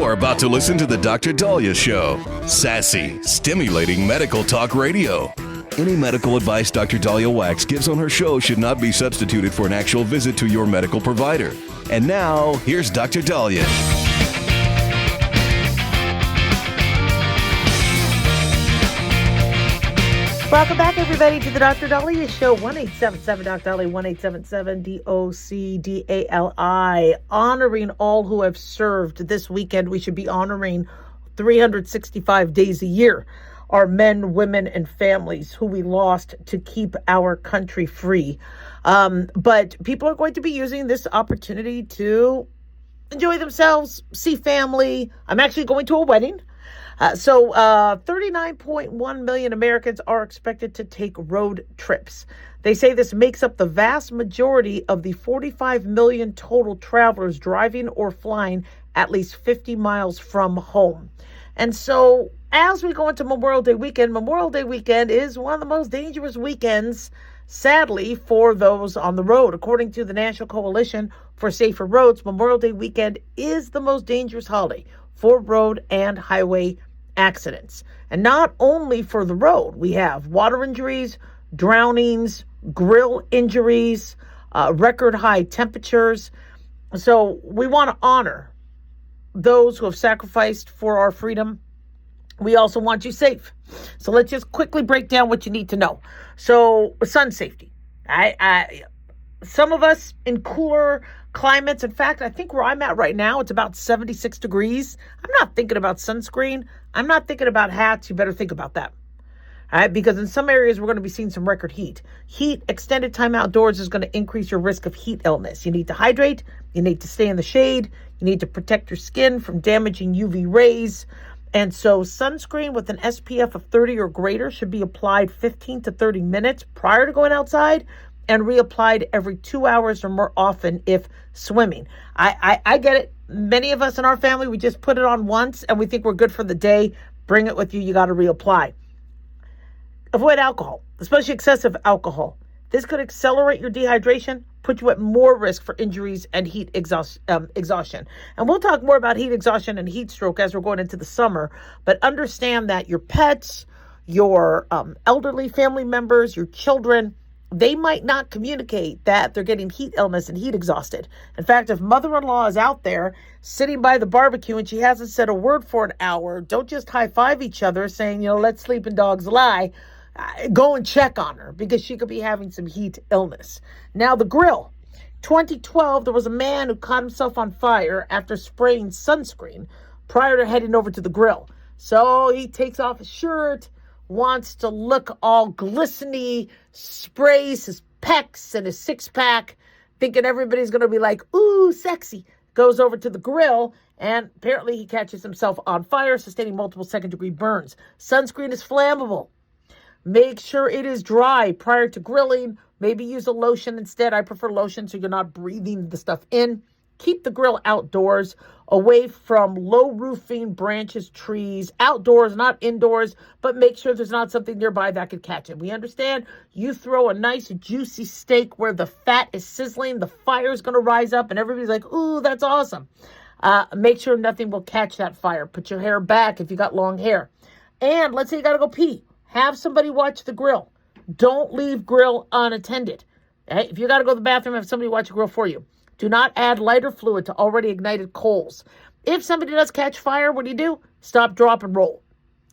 You're about to listen to the Dr. Dahlia Show. Sassy, stimulating medical talk radio. Any medical advice Dr. Dahlia Wax gives on her show should not be substituted for an actual visit to your medical provider. And now, here's Dr. Dahlia. Welcome back, everybody, to the Dr. Dahlia Show. 1-877-Dr. Dahlia, 1-877-DOC-DALI. Honoring all who have served this weekend. We should be honoring 365 days a year. Our men, women, and families who we lost to keep our country free. But people are going to be using this opportunity to enjoy themselves, see family. I'm actually going to a wedding. So 39.1 million Americans are expected to take road trips. They say this makes up the vast majority of the 45 million total travelers driving or flying at least 50 miles from home. And so as we go into Memorial Day weekend is one of the most dangerous weekends, sadly, for those on the road. According to the National Coalition for Safer Roads, Memorial Day weekend is the most dangerous holiday for road and highway accidents. And not only for the road, we have water injuries, drownings, grill injuries, record high temperatures. So we want to honor those who have sacrificed for our freedom. We also want you safe. So let's just quickly break down what you need to know. So sun safety. Some of us in cooler climates, in fact, I think where I'm at right now, it's about 76 degrees. I'm not thinking about sunscreen. I'm not thinking about hats. You better think about that. All right, because in some areas, we're going to be seeing some record heat. Heat, extended time outdoors is going to increase your risk of heat illness. You need to hydrate. You need to stay in the shade. You need to protect your skin from damaging UV rays. And so sunscreen with an SPF of 30 or greater should be applied 15 to 30 minutes prior to going outside and reapplied every 2 hours or more often if swimming. I get it. Many of us in our family, we just put it on once and we think we're good for the day. Bring it with you. You got to reapply. Avoid alcohol, especially excessive alcohol. This could accelerate your dehydration, put you at more risk for injuries and heat exhaustion. And we'll talk more about heat exhaustion and heat stroke as we're going into the summer. But understand that your pets, your elderly family members, your children, they might not communicate that they're getting heat illness and heat exhausted. In fact, if mother-in-law is out there sitting by the barbecue and she hasn't said a word for an hour, don't just high-five each other saying, let sleeping dogs lie. Go and check on her because she could be having some heat illness. Now, the grill. 2012, there was a man who caught himself on fire after spraying sunscreen prior to heading over to the grill. So he takes off his shirt, wants to look all glistening, sprays his pecs and his six-pack, thinking everybody's going to be like, ooh, sexy. Goes over to the grill, and apparently he catches himself on fire, sustaining multiple second-degree burns. Sunscreen is flammable. Make sure it is dry prior to grilling. Maybe use a lotion instead. I prefer lotion so you're not breathing the stuff in. Keep the grill outdoors, away from low roofing, branches, trees, outdoors, not indoors, but make sure there's not something nearby that could catch it. We understand you throw a nice juicy steak where the fat is sizzling, the fire is going to rise up and everybody's like, ooh, that's awesome. Make sure nothing will catch that fire. Put your hair back if you got long hair. And let's say you got to go pee. Have somebody watch the grill. Don't leave grill unattended. Okay? If you got to go to the bathroom, have somebody watch the grill for you. Do not add lighter fluid to already ignited coals. If somebody does catch fire, what do? Stop, drop, and roll.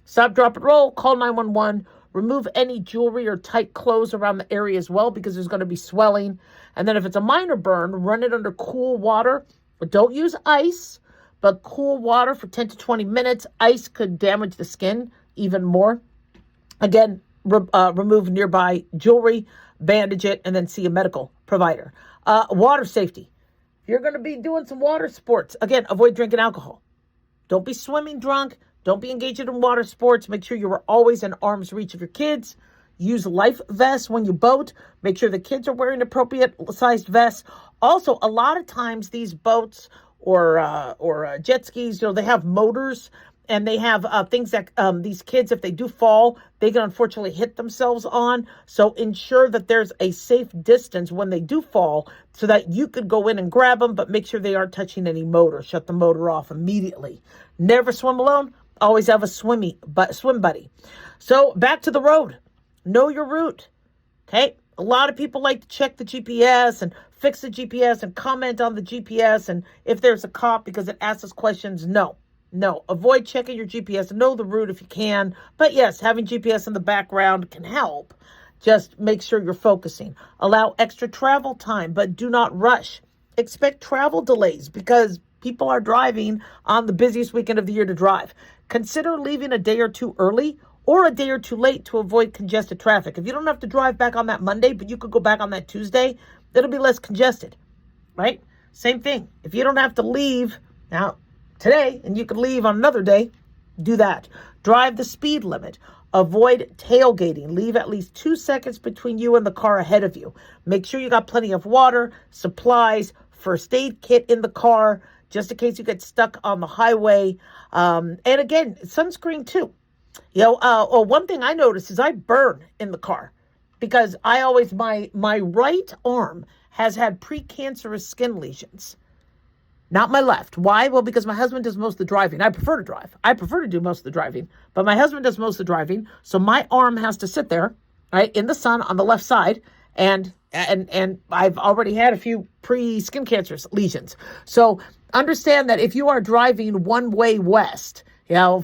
Stop, drop, and roll. Call 911. Remove any jewelry or tight clothes around the area as well because there's going to be swelling. And then if it's a minor burn, run it under cool water. But don't use ice, but cool water for 10 to 20 minutes. Ice could damage the skin even more. Again, remove nearby jewelry, bandage it, and then see a medical provider. Water safety. If you're going to be doing some water sports, again, avoid drinking alcohol. Don't be swimming drunk. Don't be engaged in water sports. Make sure you are always in arm's reach of your kids. Use life vests when you boat. Make sure the kids are wearing appropriate sized vests. Also, a lot of times these boats or jet skis, they have motors. and they have things that these kids, if they do fall, they can unfortunately hit themselves on. So ensure that there's a safe distance when they do fall so that you could go in and grab them, but make sure they aren't touching any motor. Shut the motor off immediately. Never swim alone. Always have a swim buddy. So back to the road. Know your route. Okay? A lot of people like to check the GPS and fix the GPS and comment on the GPS and if there's a cop because it asks us questions. No. Avoid checking your GPS. Know the route if you can. But yes, having GPS in the background can help. Just make sure you're focusing. Allow extra travel time, but do not rush. Expect travel delays because people are driving on the busiest weekend of the year to drive. Consider leaving a day or two early or a day or two late to avoid congested traffic. If you don't have to drive back on that Monday, but you could go back on that Tuesday, it'll be less congested, right? Same thing. If you don't have to leave now today and you could leave on another day, do that. Drive the speed limit. Avoid tailgating. Leave at least 2 seconds between you and the car ahead of you. Make sure you got plenty of water, supplies, first aid kit in the car, just in case you get stuck on the highway. And again, sunscreen too. One thing I notice is I burn in the car because I always, my right arm has had precancerous skin lesions, not my left. Why? Well, because my husband does most of the driving. I prefer to drive. I prefer to do most of the driving, but my husband does most of the driving. So my arm has to sit there, right, in the sun on the left side. And I've already had a few pre-skin cancerous lesions. So understand that if you are driving one way west,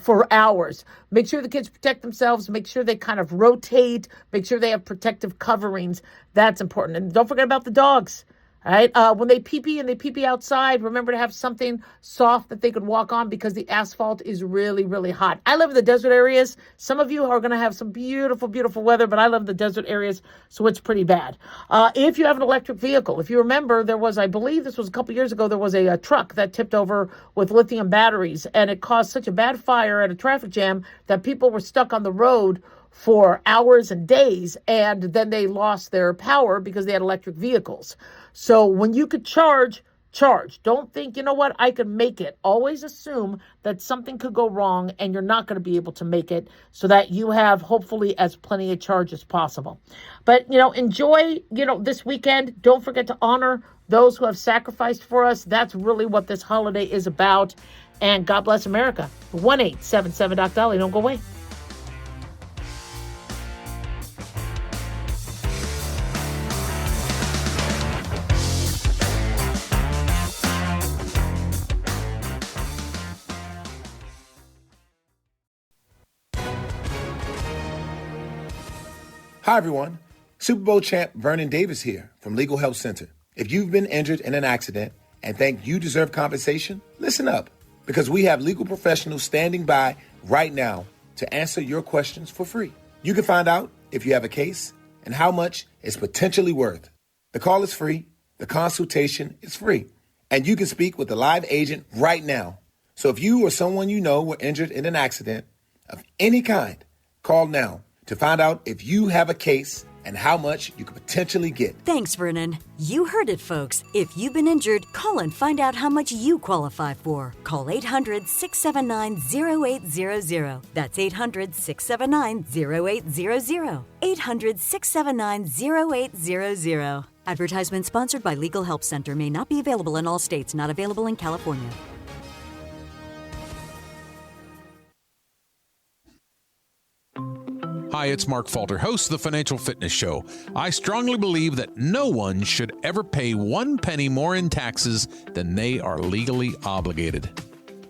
for hours, make sure the kids protect themselves, make sure they kind of rotate, make sure they have protective coverings. That's important. And don't forget about the dogs. All right. When they pee-pee and they pee-pee outside, remember to have something soft that they could walk on because the asphalt is really, really hot. I live in the desert areas. Some of you are going to have some beautiful, beautiful weather, but I live in the desert areas, so it's pretty bad. If you have an electric vehicle, if you remember, I believe this was a couple years ago, there was a truck that tipped over with lithium batteries, and it caused such a bad fire at a traffic jam that people were stuck on the road for hours and days, and then they lost their power because they had electric vehicles. So when you could charge. Don't think, you know what, I could make it. Always assume that something could go wrong and you're not going to be able to make it so that you have hopefully as plenty of charge as possible. But, enjoy, this weekend. Don't forget to honor those who have sacrificed for us. That's really what this holiday is about. And God bless America. 1-877-DOC-DOLLY. Don't go away. Hi, everyone. Super Bowl champ Vernon Davis here from Legal Help Center. If you've been injured in an accident and think you deserve compensation, listen up, because we have legal professionals standing by right now to answer your questions for free. You can find out if you have a case and how much it's potentially worth. The call is free, the consultation is free, and you can speak with a live agent right now. So if you or someone you know were injured in an accident of any kind, call now to find out if you have a case and how much you could potentially get. Thanks, Vernon. You heard it, folks. If you've been injured, call and find out how much you qualify for. Call 800-679-0800. That's 800-679-0800. 800-679-0800. Advertisement sponsored by Legal Help Center. May not be available in all states. Not available in California. Hi, it's Mark Falter, host of the Financial Fitness Show. I strongly believe that no one should ever pay 1 penny more in taxes than they are legally obligated.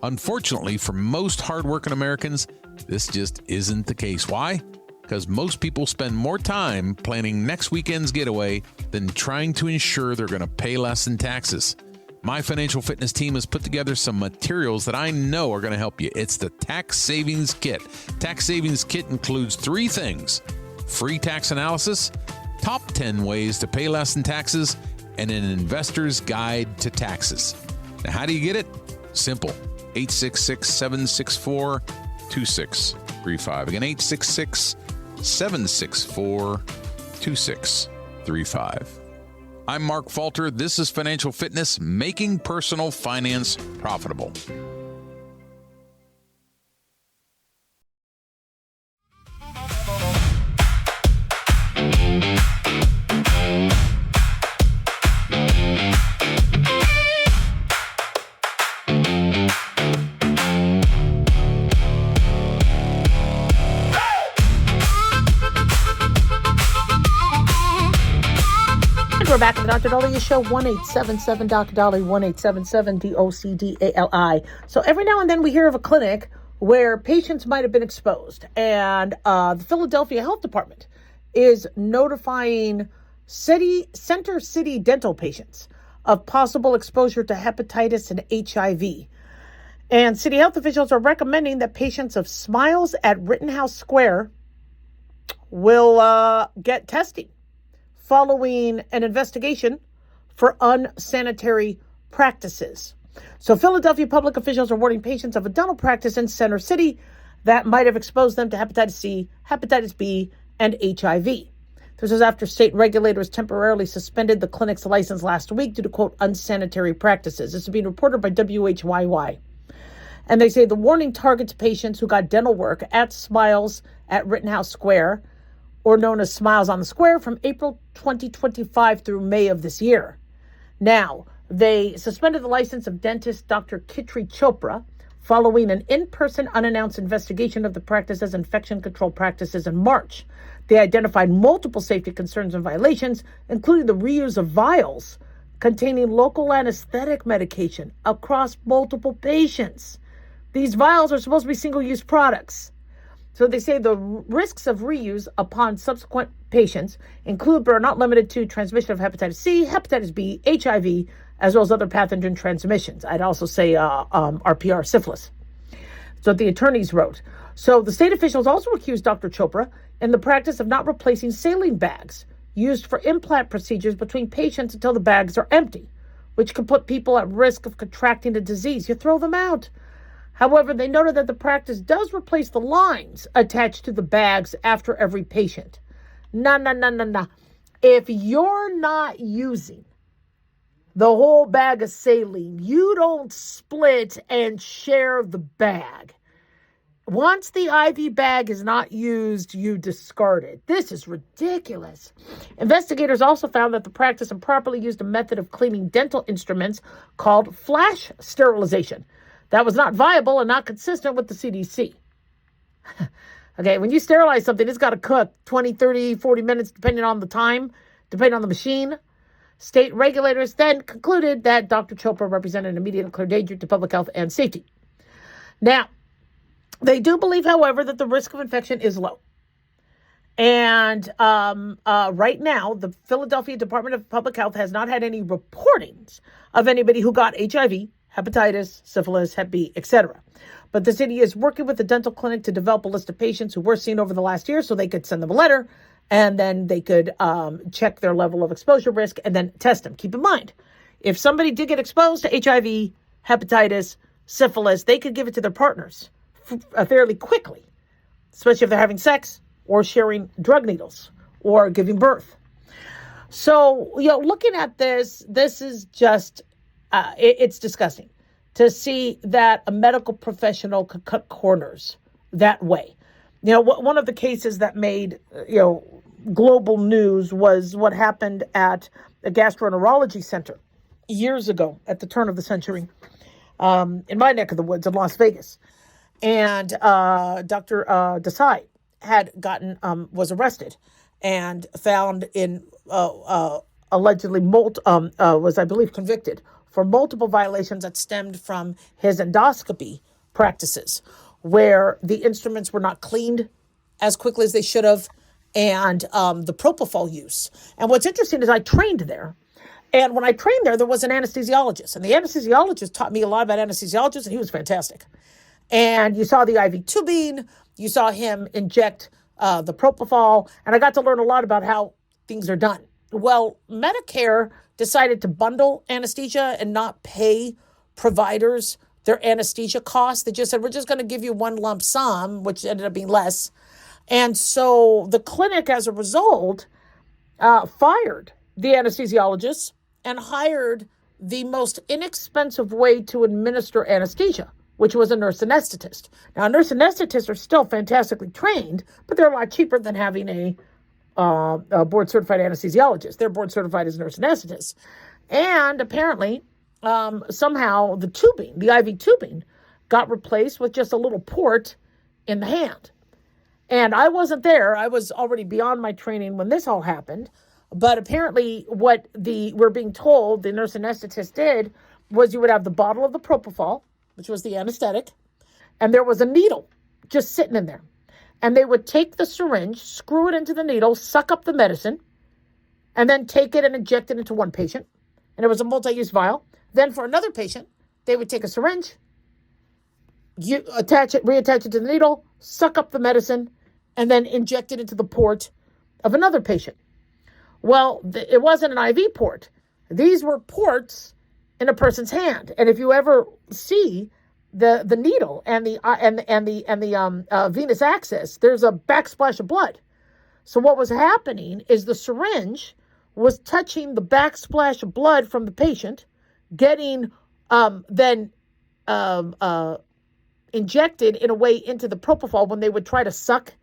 Unfortunately, for most hardworking Americans, this just isn't the case. Why? Because most people spend more time planning next weekend's getaway than trying to ensure they're going to pay less in taxes. My financial fitness team has put together some materials that I know are going to help you. It's the Tax Savings Kit. Tax Savings Kit includes 3 things: free tax analysis, top 10 ways to pay less in taxes, and an investor's guide to taxes. Now, how do you get it? Simple. 866-764-2635. Again, 866-764-2635. I'm Mark Falter. This is Financial Fitness, making personal finance profitable. we're back in the Dr. Dahlia Show, 1-877 Dr. Dahlia, 1-877 DOCDALI. So every now and then we hear of a clinic where patients might have been exposed, and the Philadelphia Health Department is notifying Center City dental patients of possible exposure to hepatitis and HIV. And city health officials are recommending that patients of Smiles at Rittenhouse Square will get testing following an investigation for unsanitary practices. So Philadelphia public officials are warning patients of a dental practice in Center City that might have exposed them to hepatitis C, hepatitis B, and HIV. This was after state regulators temporarily suspended the clinic's license last week due to, quote, unsanitary practices. This is being reported by WHYY. And they say the warning targets patients who got dental work at Smiles at Rittenhouse Square, or known as Smiles on the Square, from April 2025 through May of this year. Now, they suspended the license of dentist Dr. Kitri Chopra following an in-person unannounced investigation of the practice as infection control practices in March. They identified multiple safety concerns and violations, including the reuse of vials containing local anesthetic medication across multiple patients. These vials are supposed to be single-use products. So they say the risks of reuse upon subsequent patients include, but are not limited to, transmission of hepatitis C, hepatitis B, HIV, as well as other pathogen transmissions. I'd also say RPR, syphilis. So the attorneys wrote. So the state officials also accused Dr. Chopra in the practice of not replacing saline bags used for implant procedures between patients until the bags are empty, which could put people at risk of contracting the disease. You throw them out. However, they noted that the practice does replace the lines attached to the bags after every patient. No. If you're not using the whole bag of saline, you don't split and share the bag. Once the IV bag is not used, you discard it. This is ridiculous. Investigators also found that the practice improperly used a method of cleaning dental instruments called flash sterilization. That was not viable and not consistent with the CDC. Okay, when you sterilize something, it's got to cook 20, 30, 40 minutes, depending on the time, depending on the machine. State regulators then concluded that Dr. Chopra represented an immediate and clear danger to public health and safety. Now, they do believe, however, that the risk of infection is low. And right now, the Philadelphia Department of Public Health has not had any reportings of anybody who got HIV, hepatitis, syphilis, Hep B, etc. But the city is working with the dental clinic to develop a list of patients who were seen over the last year so they could send them a letter and then they could check their level of exposure risk and then test them. Keep in mind, if somebody did get exposed to HIV, hepatitis, syphilis, they could give it to their partners fairly quickly, especially if they're having sex or sharing drug needles or giving birth. So, looking at this is just it's disgusting to see that a medical professional could cut corners that way. One of the cases that made, global news was what happened at a gastroenterology center years ago at the turn of the century in my neck of the woods in Las Vegas. And Dr. Desai had was arrested and found in allegedly was, I believe, convicted for multiple violations that stemmed from his endoscopy practices, where the instruments were not cleaned as quickly as they should have, and the propofol use. And what's interesting is I trained there. And when I trained there was an anesthesiologist. And the anesthesiologist taught me a lot about anesthesiologists, and he was fantastic. And you saw the IV tubing, you saw him inject the propofol, and I got to learn a lot about how things are done. Well, Medicare decided to bundle anesthesia and not pay providers their anesthesia costs. They just said, we're just going to give you one lump sum, which ended up being less. And so the clinic, as a result, fired the anesthesiologist and hired the most inexpensive way to administer anesthesia, which was a nurse anesthetist. Now, nurse anesthetists are still fantastically trained, but they're a lot cheaper than having a board-certified anesthesiologist. They're board-certified as nurse anesthetists. And apparently, somehow the tubing, the IV tubing, got replaced with just a little port in the hand. And I wasn't there. I was already beyond my training when this all happened. But apparently what we're being told the nurse anesthetist did was you would have the bottle of the propofol, which was the anesthetic, and there was a needle just sitting in there. And they would take the syringe, screw it into the needle, suck up the medicine, and then take it and inject it into one patient. And it was a multi-use vial. Then for another patient, they would take a syringe, reattach it to the needle, suck up the medicine, and then inject it into the port of another patient. Well, it wasn't an IV port. These were ports in a person's hand. And if you ever see the needle and the venous access, there's a backsplash of blood. So what was happening is the syringe was touching the backsplash of blood from the patient, getting injected in a way into the propofol when they would try to suck.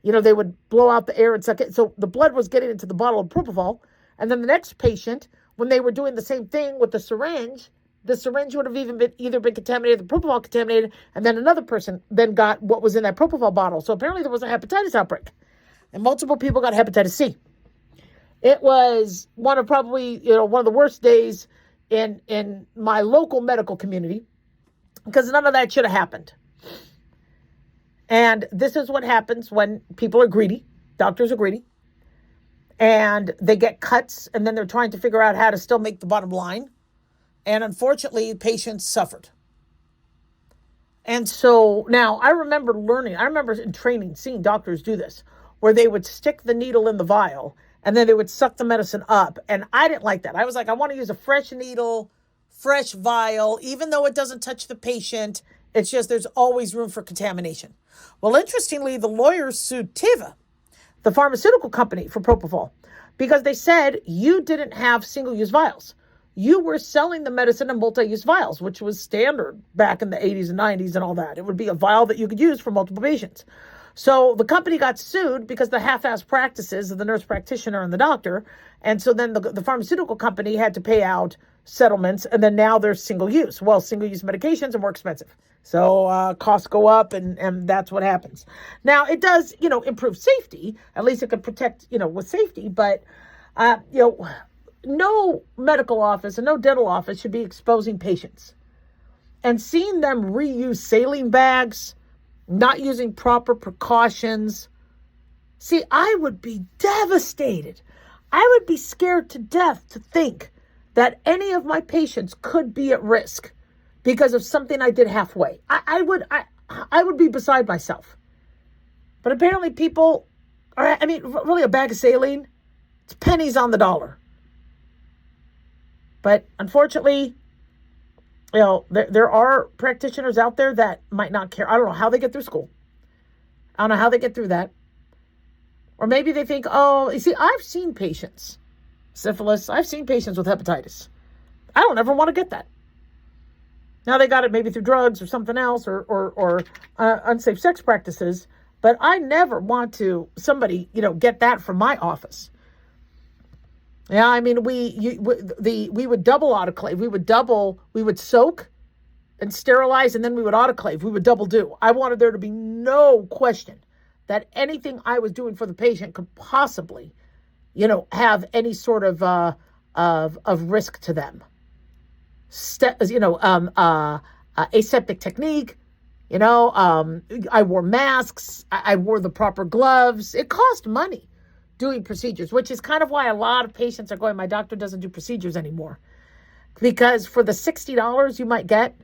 They would blow out the air and suck it. So the blood was getting into the bottle of propofol. And then the next patient, when they were doing the same thing with the syringe would have either been contaminated, the propofol contaminated, and then another person then got what was in that propofol bottle. So apparently there was a hepatitis outbreak. And multiple people got hepatitis C. It was one of the worst days in my local medical community, because none of that should have happened. And this is what happens when people are greedy. Doctors are greedy. And they get cuts, and then they're trying to figure out how to still make the bottom line. And unfortunately, patients suffered. And so now I remember in training, seeing doctors do this, where they would stick the needle in the vial, and then they would suck the medicine up. And I didn't like that. I was like, I want to use a fresh needle, fresh vial, even though it doesn't touch the patient. It's just there's always room for contamination. Well, interestingly, the lawyers sued Teva, the pharmaceutical company, for propofol, because they said you didn't have single-use vials. You were selling the medicine in multi-use vials, which was standard back in the 80s and 90s and all that. It would be a vial that you could use for multiple patients. So the company got sued because the half-assed practices of the nurse practitioner and the doctor. And so then the pharmaceutical company had to pay out settlements, and then now there's single-use. Well, single-use medications are more expensive. So costs go up, and that's what happens. Now, it does, improve safety. At least it could protect, with safety. But, no medical office and no dental office should be exposing patients. And seeing them reuse saline bags, not using proper precautions. See, I would be devastated. I would be scared to death to think that any of my patients could be at risk because of something I did halfway. I would be beside myself. But apparently people are, really a bag of saline, it's pennies on the dollar. But unfortunately, there are practitioners out there that might not care. I don't know how they get through school. I don't know how they get through that. Or maybe they think, I've seen patients, syphilis. I've seen patients with hepatitis. I don't ever want to get that. Now they got it maybe through drugs or something else or unsafe sex practices. But I never want to somebody, get that from my office. Yeah, we would double autoclave. We would soak and sterilize, and then we would autoclave. We would double do. I wanted there to be no question that anything I was doing for the patient could possibly, have any sort of risk to them. Aseptic technique. I wore masks. I wore the proper gloves. It cost money doing procedures, which is kind of why a lot of patients are going, my doctor doesn't do procedures anymore. Because for the $60 you might get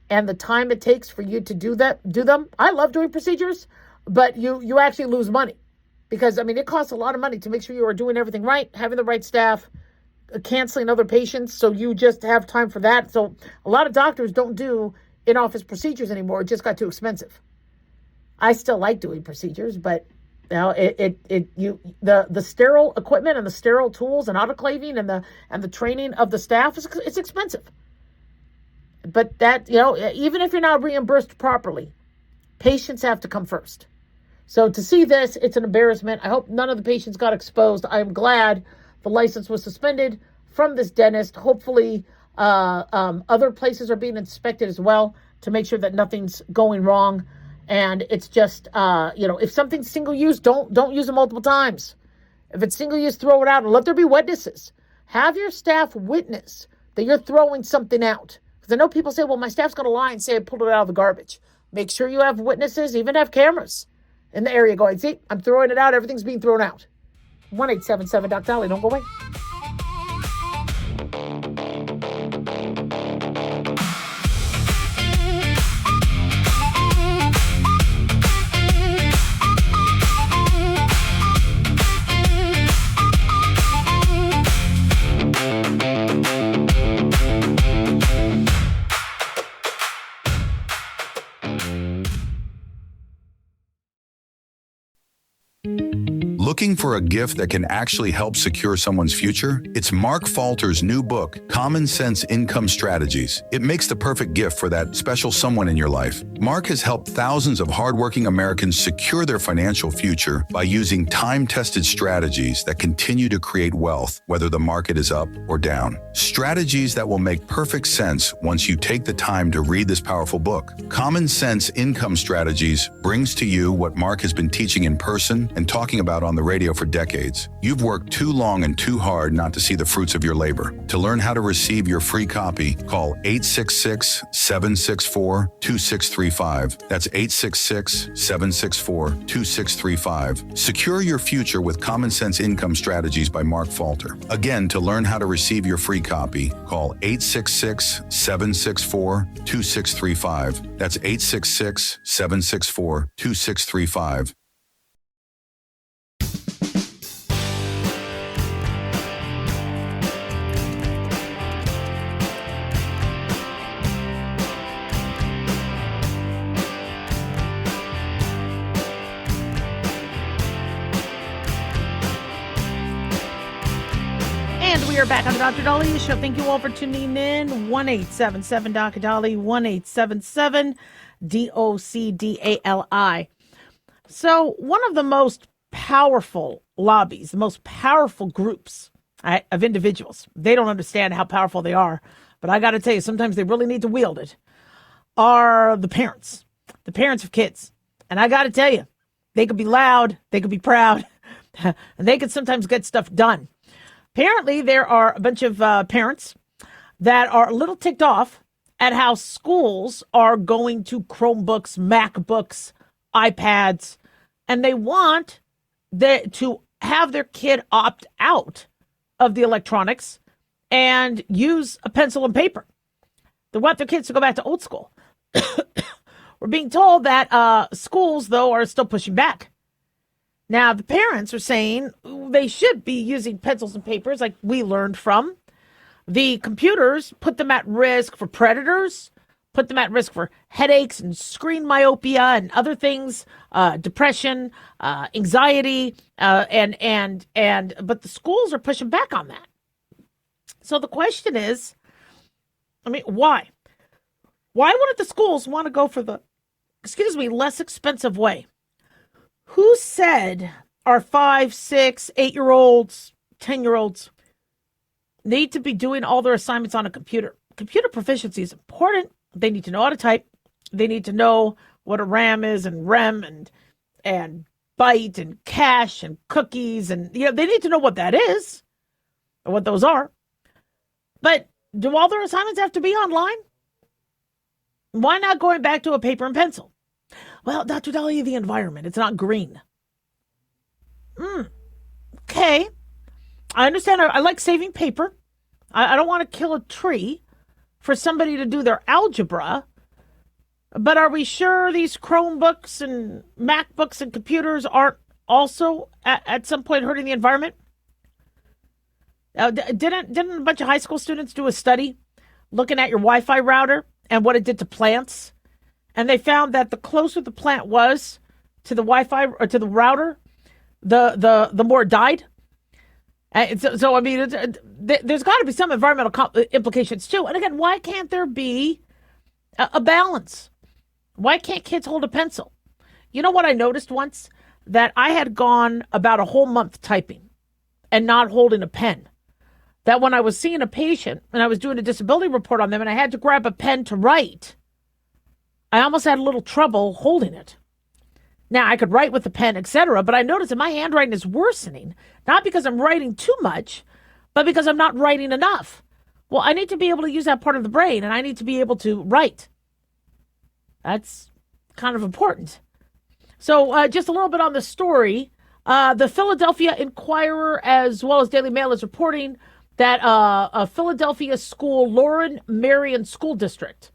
and the time it takes for you to do them, I love doing procedures, but you actually lose money. Because, it costs a lot of money to make sure you are doing everything right, having the right staff, canceling other patients, so you just have time for that. So a lot of doctors don't do in-office procedures anymore. It just got too expensive. I still like doing procedures, but the sterile equipment and the sterile tools and autoclaving and the training of the staff it's expensive. But that, even if you're not reimbursed properly, patients have to come first. So to see this, it's an embarrassment. I hope none of the patients got exposed. I am glad the license was suspended from this dentist. Hopefully, other places are being inspected as well to make sure that nothing's going wrong. And it's just, if something's single use, don't use it multiple times. If it's single use, throw it out and let there be witnesses. Have your staff witness that you're throwing something out. Because I know people say, well, my staff's going to lie and say I pulled it out of the garbage. Make sure you have witnesses, even have cameras in the area going, see, I'm throwing it out. Everything's being thrown out. 1-877-Doc-Dolly. Don't go away. Looking for a gift that can actually help secure someone's future? It's Mark Falter's new book, Common Sense Income Strategies. It makes the perfect gift for that special someone in your life. Mark has helped thousands of hardworking Americans secure their financial future by using time-tested strategies that continue to create wealth, whether the market is up or down. Strategies that will make perfect sense once you take the time to read this powerful book. Common Sense Income Strategies brings to you what Mark has been teaching in person and talking about on the radio for decades. You've worked too long and too hard not to see the fruits of your labor. To learn how to receive your free copy, call 866-764-2635. That's 866-764-2635. Secure your future with Common Sense Income Strategies by Mark Falter. Again, to learn how to receive your free copy, call 866-764-2635. That's 866-764-2635. We are back on the Dr. Dolly Show. Thank you all for tuning in. 1-877-Dr. 1-877-DOCDALI. So one of the most powerful lobbies, the most powerful groups of individuals, they don't understand how powerful they are, but I got to tell you, sometimes they really need to wield it, are the parents of kids. And I got to tell you, they could be loud, they could be proud, and they could sometimes get stuff done. Apparently, there are a bunch of parents that are a little ticked off at how schools are going to Chromebooks, MacBooks, iPads, and they want to have their kid opt out of the electronics and use a pencil and paper. They want their kids to go back to old school. We're being told that schools, though, are still pushing back. Now, the parents are saying they should be using pencils and papers like we learned from. The computers put them at risk for predators, put them at risk for headaches and screen myopia and other things, depression, anxiety, but the schools are pushing back on that. So the question is, why? Why wouldn't the schools want to go for the, less expensive way? Who said our 5, 6, 8-year-olds, 10-year-olds need to be doing all their assignments on a computer? Computer proficiency is important. They need to know how to type. They need to know what a RAM is and REM and byte and cache and cookies. And, they need to know what that is or what those are. But do all their assignments have to be online? Why not going back to a paper and pencil? Well, Dr. Dolly, the environment, it's not green. Okay. I understand. I like saving paper. I don't want to kill a tree for somebody to do their algebra. But are we sure these Chromebooks and MacBooks and computers aren't also at some point hurting the environment? Didn't a bunch of high school students do a study looking at your Wi-Fi router and what it did to plants? And they found that the closer the plant was to the Wi-Fi or to the router, the more it died. There's got to be some environmental implications too. And again, why can't there be a balance? Why can't kids hold a pencil? You know what I noticed once? That I had gone about a whole month typing and not holding a pen. That when I was seeing a patient and I was doing a disability report on them and I had to grab a pen to write, I almost had a little trouble holding it. Now, I could write with the pen, etc., but I notice that my handwriting is worsening, not because I'm writing too much, but because I'm not writing enough. Well, I need to be able to use that part of the brain, and I need to be able to write. That's kind of important. So just a little bit on the story. The Philadelphia Inquirer, as well as Daily Mail, is reporting that a Philadelphia school, Lauren Marion School District,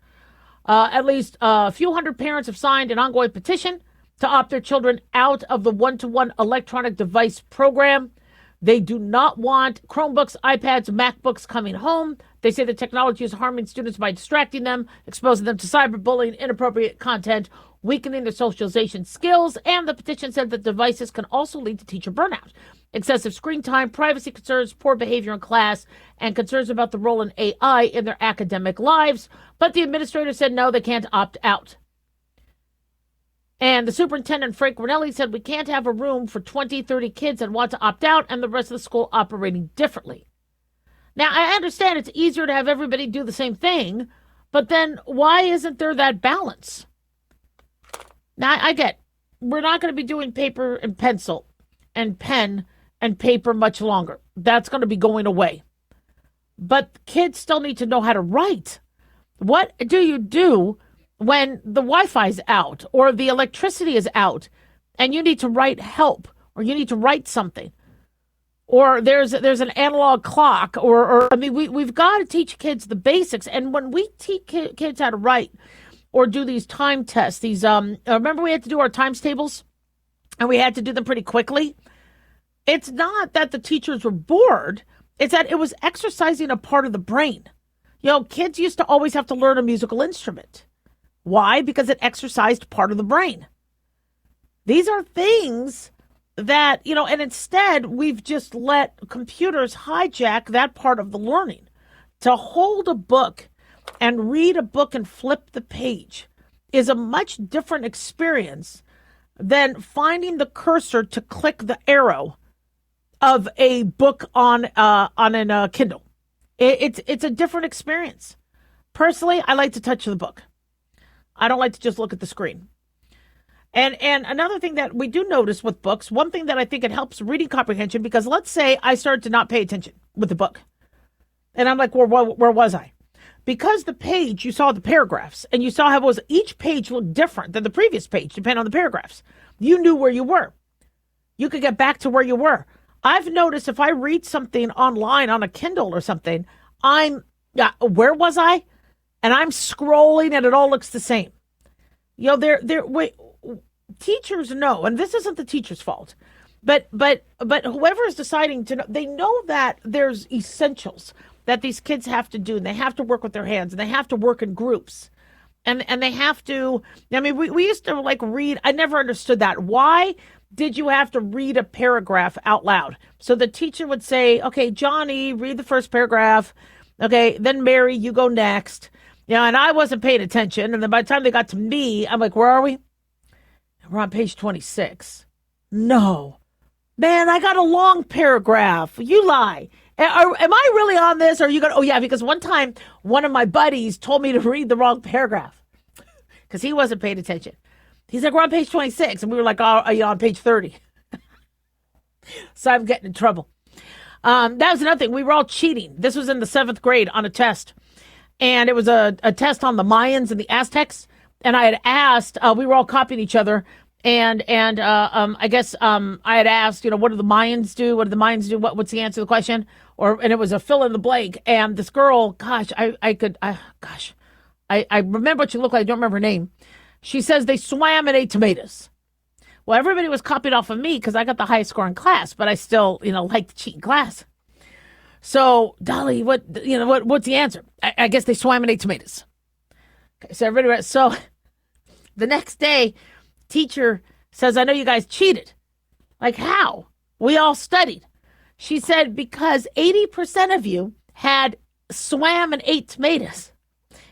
at least a few hundred parents have signed an ongoing petition to opt their children out of the one-to-one electronic device program. They do not want Chromebooks, iPads, MacBooks coming home. They say the technology is harming students by distracting them, exposing them to cyberbullying, inappropriate content, weakening their socialization skills, and the petition said that devices can also lead to teacher burnout. Excessive screen time, privacy concerns, poor behavior in class, and concerns about the role in AI in their academic lives. But the administrator said no, they can't opt out. And the superintendent, Frank Ranelli, said we can't have a room for 20, 30 kids that want to opt out and the rest of the school operating differently. Now, I understand it's easier to have everybody do the same thing, but then why isn't there that balance? Now, I get we're not going to be doing paper and pencil and pen and paper much longer. That's going to be going away. But kids still need to know how to write. What do you do when the Wi-Fi is out or the electricity is out and you need to write help or you need to write something? Or there's an analog clock or I mean, we've got to teach kids the basics. And when we teach kids how to write or do these time tests, these remember we had to do our times tables and we had to do them pretty quickly. It's not that the teachers were bored. It's that it was exercising a part of the brain. You know, kids used to always have to learn a musical instrument. Why? Because it exercised part of the brain. These are things that, you know, and instead we've just let computers hijack that part of the learning. To hold a book and read a book and flip the page is a much different experience than finding the cursor to click the arrow of a book on a Kindle. It's a different experience. Personally, I like to touch the book. I don't like to just look at the screen. And another thing that we do notice with books, one thing that I think it helps reading comprehension, because let's say I started to not pay attention with the book. And I'm like, where was I? Because the page, you saw the paragraphs, and you saw how it was each page looked different than the previous page, depending on the paragraphs. You knew where you were. You could get back to where you were. I've noticed if I read something online on a Kindle or something, where was I? And I'm scrolling and it all looks the same. You know, teachers know, and this isn't the teacher's fault, but whoever is deciding to know, they know that there's essentials that these kids have to do, and they have to work with their hands, and they have to work in groups, and they have to. I mean, we used to like read. I never understood that. Why did you have to read a paragraph out loud? So the teacher would say, "Okay, Johnny, read the first paragraph. Okay, then Mary, you go next." You know, and I wasn't paying attention. And then by the time they got to me, I'm like, where are we? We're on page 26. No. Man, I got a long paragraph. You lie. Am I really on this? Or are you going to? Oh, yeah, because one time, one of my buddies told me to read the wrong paragraph because he wasn't paying attention. He's like, we're on page 26. And we were like, oh, are you on page 30? So I'm getting in trouble. That was another thing. We were all cheating. This was in the 7th grade on a test. And it was a test on the Mayans and the Aztecs. And I had asked, we were all copying each other. And I guess I had asked, you know, what do the Mayans do? What do the Mayans do? What's the answer to the question? And it was a fill in the blank. And this girl, gosh, I remember what she looked like. I don't remember her name. She says they swam and ate tomatoes. Well, everybody was copied off of me because I got the highest score in class, but I still, you know, like to cheat in class. So, Dolly, what's the answer? I guess they swam and ate tomatoes. Okay, so everybody, so the next day, teacher says, I know you guys cheated. Like, how? We all studied. She said, because 80% of you had swam and ate tomatoes.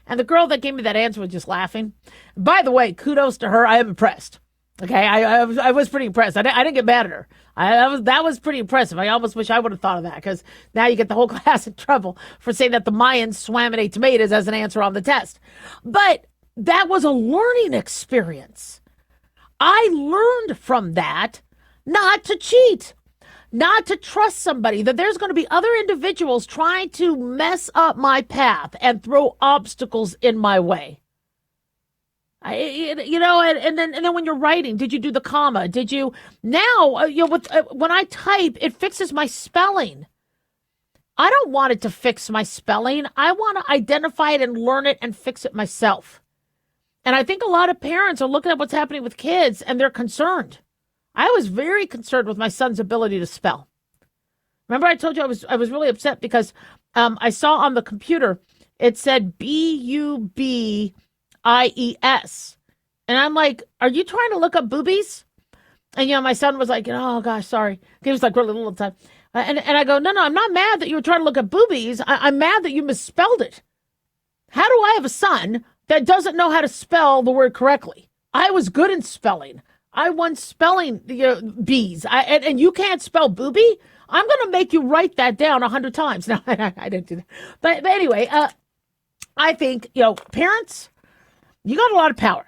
And the girl that gave me that answer was just laughing. By the way, kudos to her. I am impressed. Okay, I was pretty impressed. I didn't get mad at her. That was pretty impressive. I almost wish I would have thought of that, because now you get the whole class in trouble for saying that the Mayans swam and ate tomatoes as an answer on the test. But that was a learning experience. I learned from that not to cheat, not to trust somebody, that there's going to be other individuals trying to mess up my path and throw obstacles in my way. And then when you're writing, did you do the comma? Did you now? When I type, it fixes my spelling. I don't want it to fix my spelling. I want to identify it and learn it and fix it myself. And I think a lot of parents are looking at what's happening with kids and they're concerned. I was very concerned with my son's ability to spell. Remember, I told you I was really upset because I saw on the computer it said Bubies. And I'm like, are you trying to look up boobies? And, my son was like, oh, gosh, sorry. He was like really little time. And I go, no, I'm not mad that you were trying to look at boobies. I'm mad that you misspelled it. How do I have a son that doesn't know how to spell the word correctly? I was good in spelling. I won spelling bees. And you can't spell booby? I'm going to make you write that down 100 times. No, I didn't do that. But anyway, I think, parents, you got a lot of power.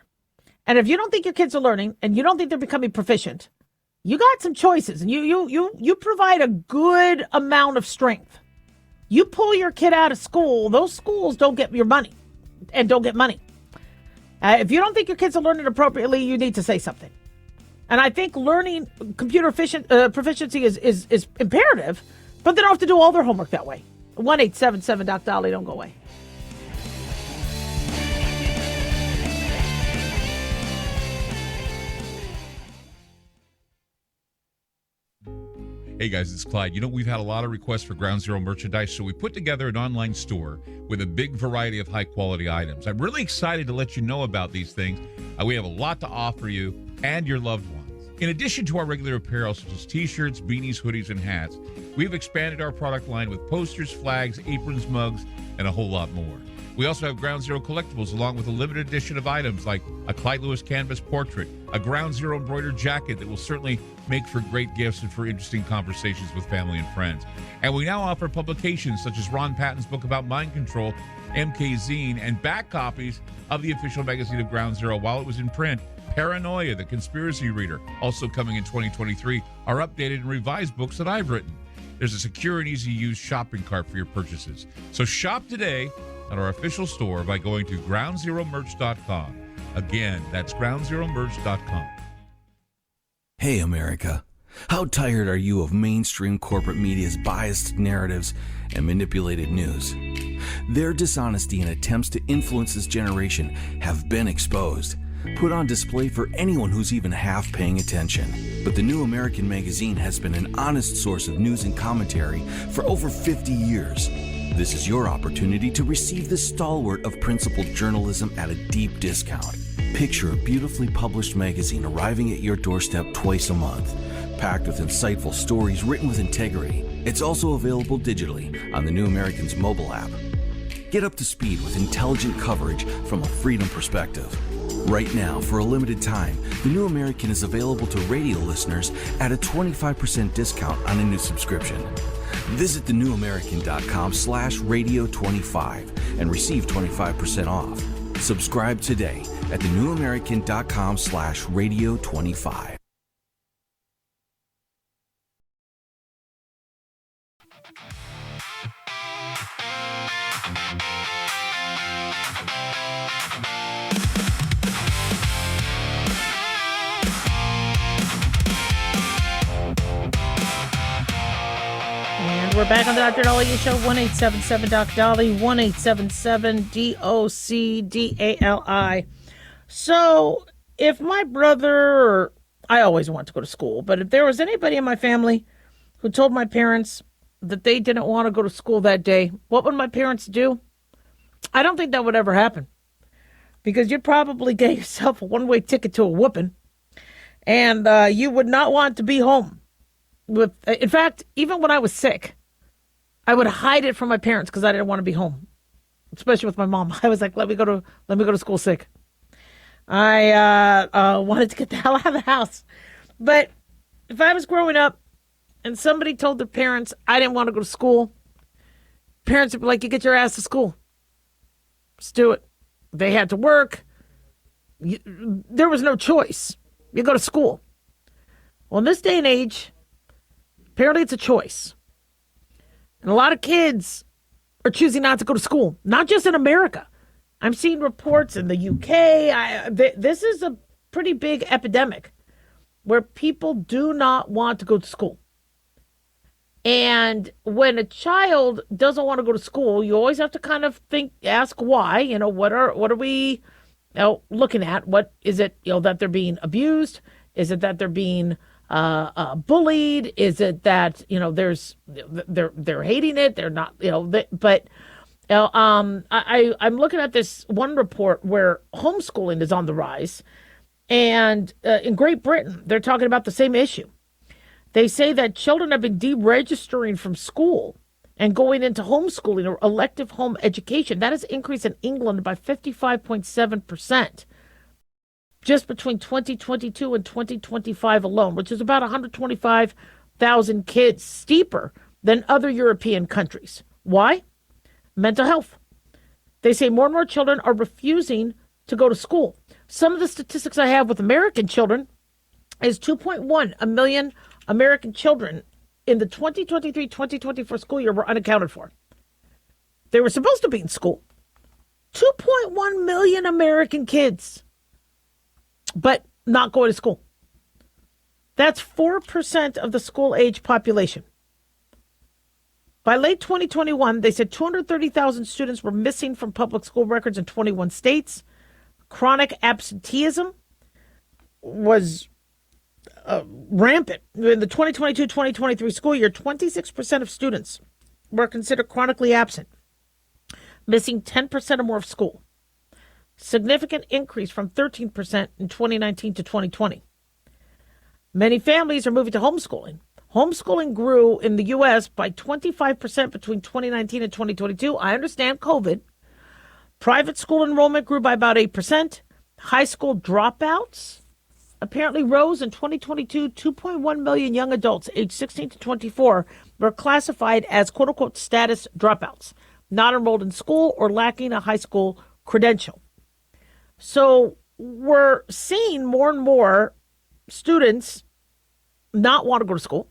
And if you don't think your kids are learning and you don't think they're becoming proficient, you got some choices, and you provide a good amount of strength. You pull your kid out of school, those schools don't get your money and don't get money. If you don't think your kids are learning appropriately, you need to say something. And I think learning computer proficiency is imperative, but they don't have to do all their homework that way. 1-877-Doc-Dolly, don't go away. Hey guys, it's Clyde. We've had a lot of requests for Ground Zero merchandise, so we put together an online store with a big variety of high-quality items. I'm really excited to let you know about these things. We have a lot to offer you and your loved ones. In addition to our regular apparel, such as t-shirts, beanies, hoodies, and hats, we've expanded our product line with posters, flags, aprons, mugs, and a whole lot more. We also have Ground Zero collectibles, along with a limited edition of items like a Clyde Lewis canvas portrait, a Ground Zero embroidered jacket that will certainly make for great gifts and for interesting conversations with family and friends. And we now offer publications such as Ron Patton's book about mind control, MK Zine, and back copies of the official magazine of Ground Zero while it was in print. Paranoia, the Conspiracy Reader, also coming in 2023, are updated and revised books that I've written. There's a secure and easy-to-use shopping cart for your purchases. So shop today at our official store by going to groundzeromerch.com. Again, that's groundzeromerch.com. Hey, America. How tired are you of mainstream corporate media's biased narratives and manipulated news? Their dishonesty and attempts to influence this generation have been exposed, put on display for anyone who's even half paying attention. But the New American Magazine has been an honest source of news and commentary for over 50 years. This is your opportunity to receive the stalwart of principled journalism at a deep discount. Picture a beautifully published magazine arriving at your doorstep twice a month, packed with insightful stories written with integrity. It's also available digitally on the New American's mobile app. Get up to speed with intelligent coverage from a freedom perspective. Right now, for a limited time, the New American is available to radio listeners at a 25% discount on a new subscription. Visit thenewamerican.com/radio25 and receive 25% off. Subscribe today at thenewamerican.com/radio25. We're back on the Dr. Dolly Show, 1-877-Doc-Dolly, 1-877-DOC-DALI. So, if my brother, I always want to go to school, but if there was anybody in my family who told my parents that they didn't want to go to school that day, what would my parents do? I don't think that would ever happen, because you'd probably get yourself a one-way ticket to a whooping, and you would not want to be home. In fact, even when I was sick, I would hide it from my parents because I didn't want to be home, especially with my mom. I was like, let me go to school sick. I wanted to get the hell out of the house. But if I was growing up and somebody told their parents I didn't want to go to school, parents would be like, you get your ass to school. Just do it. They had to work. There was no choice. you go to school. Well, in this day and age, apparently it's a choice. And a lot of kids are choosing not to go to school, not just in America. I'm seeing reports in the UK. This is a pretty big epidemic where people do not want to go to school. And when a child doesn't want to go to school, you always have to kind of ask why. What are we looking at? What is it, that they're being abused? Is it that they're being bullied? Is it that, they're hating it? They're not, but I'm looking at this one report where homeschooling is on the rise. And in Great Britain, they're talking about the same issue. They say that children have been deregistering from school and going into homeschooling or elective home education. That has increased in England by 55.7% just between 2022 and 2025 alone, which is about 125,000 kids, steeper than other European countries. Why? Mental health. They say more and more children are refusing to go to school. Some of the statistics I have with American children is 2.1 million American children in the 2023-2024 school year were unaccounted for. They were supposed to be in school. 2.1 million American kids, but not going to school. That's 4% of the school-age population. By late 2021, they said 230,000 students were missing from public school records in 21 states. Chronic absenteeism was rampant. In the 2022-2023 school year, 26% of students were considered chronically absent, missing 10% or more of school. Significant increase from 13% in 2019 to 2020. Many families are moving to homeschooling. Homeschooling grew in the U.S. by 25% between 2019 and 2022. I understand COVID. Private school enrollment grew by about 8%. High school dropouts apparently rose in 2022. 2.1 million young adults aged 16 to 24 were classified as quote-unquote status dropouts, not enrolled in school or lacking a high school credential. So we're seeing more and more students not want to go to school,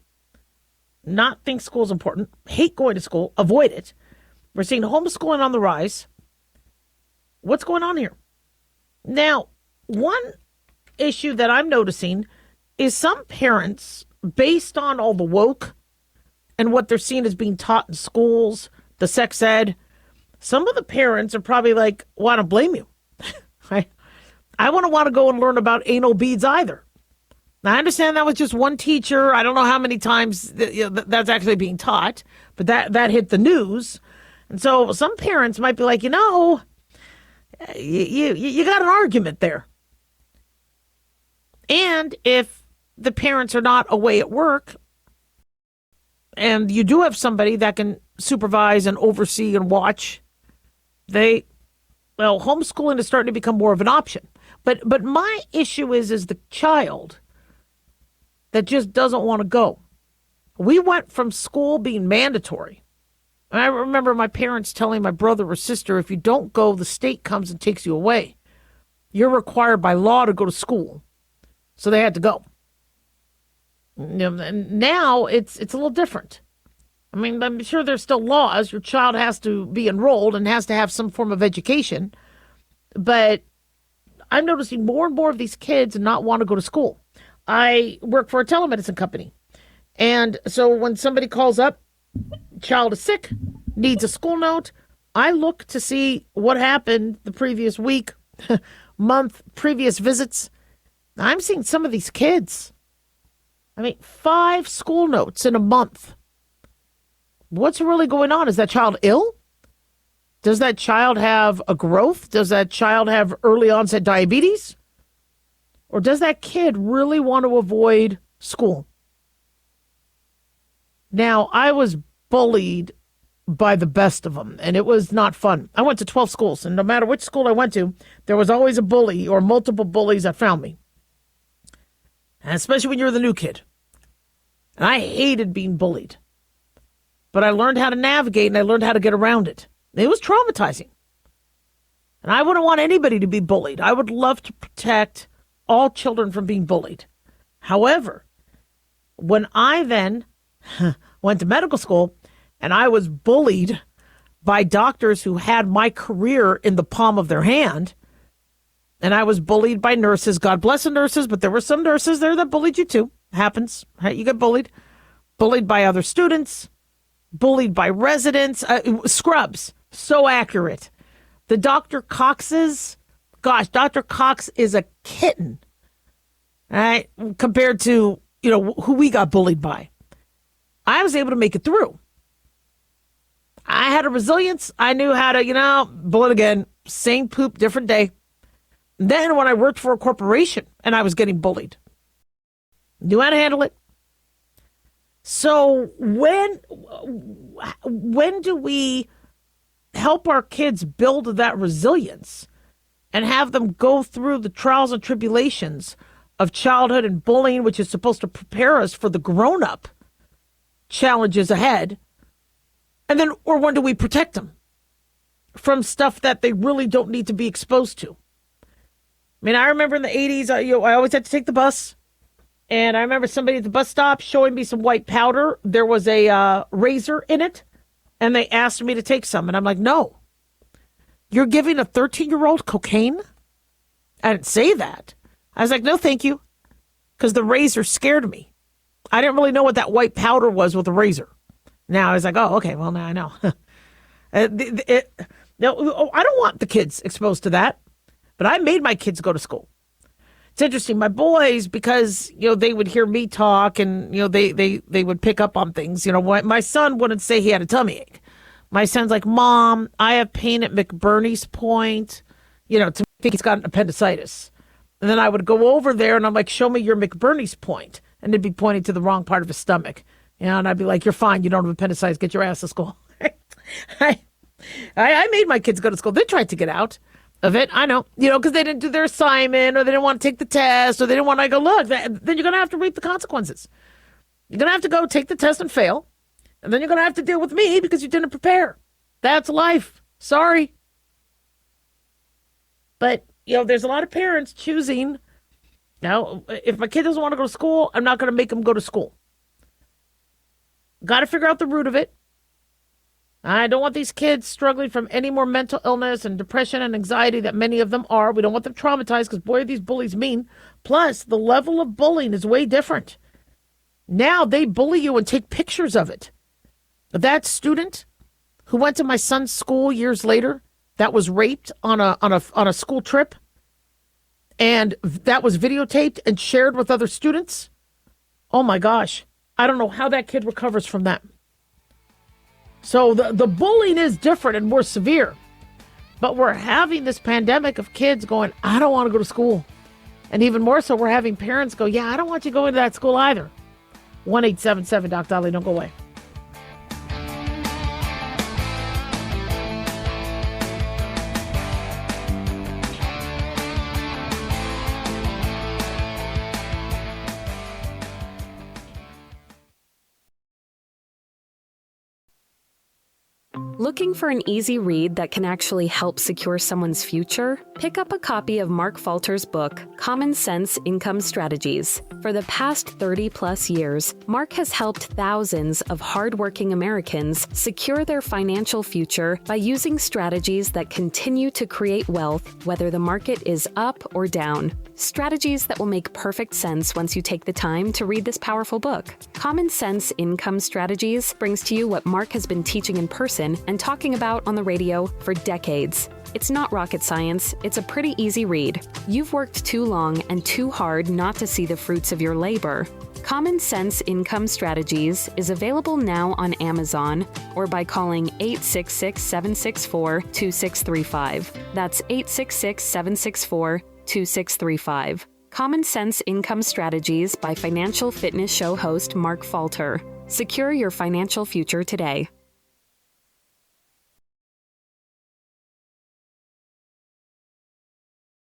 not think school is important, hate going to school, avoid it. We're seeing homeschooling on the rise. What's going on here? Now, one issue that I'm noticing is some parents, based on all the woke and what they're seeing as being taught in schools, the sex ed, some of the parents are probably like, well, I don't blame you. I wouldn't want to go and learn about anal beads either. Now, I understand that was just one teacher. I don't know how many times that's actually being taught, but that hit the news. And so some parents might be like, you got an argument there. And if the parents are not away at work and you do have somebody that can supervise and oversee and watch, homeschooling is starting to become more of an option. But my issue is the child that just doesn't want to go. We went from school being mandatory. And I remember my parents telling my brother or sister, if you don't go, the state comes and takes you away. You're required by law to go to school. So they had to go. And now it's a little different. I mean, I'm sure there's still laws. Your child has to be enrolled and has to have some form of education. But I'm noticing more and more of these kids not want to go to school. I work for a telemedicine company. And so when somebody calls up, child is sick, needs a school note, I look to see what happened the previous week, month, previous visits. I'm seeing some of these kids. 5 school notes in a month. What's really going on? Is that child ill? Does that child have a growth? Does that child have early onset diabetes? Or does that kid really want to avoid school? Now, I was bullied by the best of them, and it was not fun. I went to 12 schools, and no matter which school I went to, there was always a bully or multiple bullies that found me. And especially when you're the new kid. And I hated being bullied. But I learned how to navigate, and I learned how to get around it. It was traumatizing. And I wouldn't want anybody to be bullied. I would love to protect all children from being bullied. However, when I then went to medical school and I was bullied by doctors who had my career in the palm of their hand, and I was bullied by nurses, God bless the nurses, but there were some nurses there that bullied you too. Happens, right? You get bullied by other students, bullied by residents, scrubs. So accurate. The Dr. Coxes, gosh, Dr. Cox is a kitten, right? Compared to, who we got bullied by. I was able to make it through. I had a resilience. I knew how to, bullet again, same poop, different day. Then when I worked for a corporation and I was getting bullied, knew how to handle it. So when do we help our kids build that resilience and have them go through the trials and tribulations of childhood and bullying, which is supposed to prepare us for the grown-up challenges ahead? And then, or when do we protect them from stuff that they really don't need to be exposed to? I mean, I remember in the 80s, I always had to take the bus. And I remember somebody at the bus stop showing me some white powder. There was a razor in it. And they asked me to take some. And I'm like, no. You're giving a 13-year-old cocaine? I didn't say that. I was like, no, thank you. Because the razor scared me. I didn't really know what that white powder was with a razor. Now I was like, oh, okay, well, now I know. No, I don't want the kids exposed to that. But I made my kids go to school. It's interesting. My boys, because, they would hear me talk and, they would pick up on things. My son wouldn't say he had a tummy ache. My son's like, Mom, I have pain at McBurney's point. To think he's got an appendicitis. And then I would go over there and I'm like, show me your McBurney's point. And they'd be pointing to the wrong part of his stomach. And I'd be like, you're fine. You don't have appendicitis. Get your ass to school. I made my kids go to school. They tried to get out of it. I know, because they didn't do their assignment or they didn't want to take the test or they didn't want to go, look, then you're going to have to reap the consequences. You're going to have to go take the test and fail. And then you're going to have to deal with me because you didn't prepare. That's life. Sorry. But, there's a lot of parents choosing. Now, if my kid doesn't want to go to school, I'm not going to make him go to school. Got to figure out the root of it. I don't want these kids struggling from any more mental illness and depression and anxiety that many of them are. We don't want them traumatized because, boy, are these bullies mean. Plus, the level of bullying is way different. Now they bully you and take pictures of it. That student who went to my son's school years later that was raped on a school trip and that was videotaped and shared with other students. Oh, my gosh. I don't know how that kid recovers from that. So the bullying is different and more severe. But we're having this pandemic of kids going, I don't want to go to school. And even more so, we're having parents go, yeah, I don't want you going to that school either. 1-877-DOC-DOLLY. Don't go away. Looking for an easy read that can actually help secure someone's future? Pick up a copy of Mark Falter's book, Common Sense Income Strategies. For the past 30-plus years, Mark has helped thousands of hardworking Americans secure their financial future by using strategies that continue to create wealth, whether the market is up or down. Strategies that will make perfect sense once you take the time to read this powerful book. Common Sense Income Strategies brings to you what Mark has been teaching in person and talking about on the radio for decades. It's not rocket science, it's a pretty easy read. You've worked too long and too hard not to see the fruits of your labor. Common Sense Income Strategies is available now on Amazon or by calling 866-764-2635. That's 866-764-2635. Common Sense Income Strategies by Financial Fitness Show host Mark Falter. Secure your financial future today.